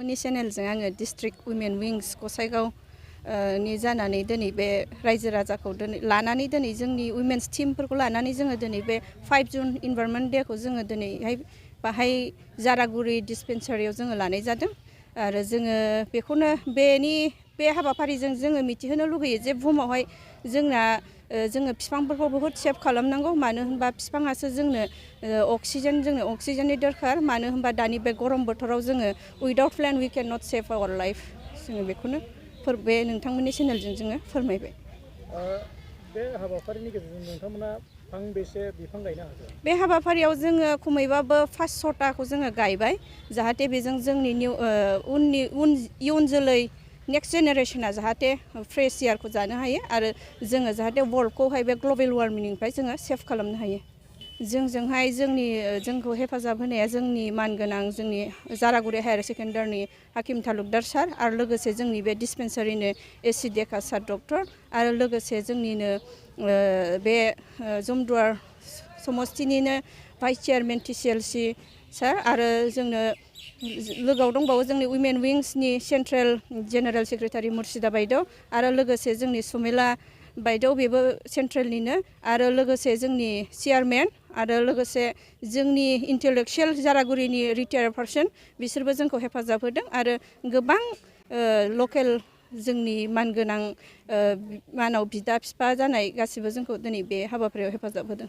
नोंथांमोननि चेनेलजों आङो district women विंस गसाइगाव नि जानानै दिनै बे रायजो राजाखौ लानानै दिनै जोंनि उइमेन्स टीमफोरखौ लानानै जोङो दिनै बे 5 जुन इनभाइरनमेन्ट डेखौ जोङो दिनैहाय बाहाय जारागुरि डिस्पेन्सारियाव जोङो लानाय जादों आरो जोङो बेखौनो बे हाबाफारिजों जोङो मिथिहोनो लुगैयो जे बुहुमावहाय जोंना जोङो बिफांफोरखौ बहुद सेभ खालामनांगौ मानो होनबा बिफाङासो जोंनो अक्सिजेननि दरखार मानो होनबा दानि बे गरम बोथोराव जोङो without plant we can not save our life जोङो बेखौनो बे नोंथांमोननि चेनेलजों जोङो फोरमायबाय। बे हाबाफारिनि गेजेरजों नोंथांमोना फांबेसे बिफां गायनो हागोन? बे हाबाफारियाव जोङो खमैबाबो 500टाखौ जोङो गायबाय जाहाथे बेजों जोंनि इयुन जोलै नेक्स्ट जेनेरेशना जाहाथे फ्रेश एयारखौ जानो हायो आरो जोङो जाहाथे वर्ल्डखौहाय बे ग्लबेल वार्मिंनिफ्राय जोङो सेभ खालामनो हायो। जोंजोंहाय जोंखौ हेफाजाब होनाया जोंनि मानगोनां जोंनि जारागुरि हायार सेकेन्डारिनि हाकिम तालुकदार सार आरो लोगोसे जोंनि बे डिस्पेन्सारिनि एसि डेका सार डक्टर आरो लोगोसे जोंनिनो बे जमदुवार समस्तिनिनो भाइस चेयारमेन TCLC सार आरो जोंनो लोगोआव दंबावो जोंनि उइमेन विंसनि सेन्ट्रेल जेनेरेल सेक्रेटारि मुर्शिदा बायदेव आरो लोगोसे जोंनि सुमेला बायदेव बेबो सेन्ट्रेलनिनो आरो लोगोसे जोंनि चेयारमेन आरो लोगोसे जोंनि इन्टेलेक्सुयेल जारागुरिनि रिटायार्ड पार्सन बिसोरबो जोंखौ हेफाजाब होदों आरो गोबां लकेल जोंनि मानगोनां मानाव बिदा बिफा जानाय गासिबो जोंखौ दिनै बे हाबाफारियाव हेफाजाब होदों।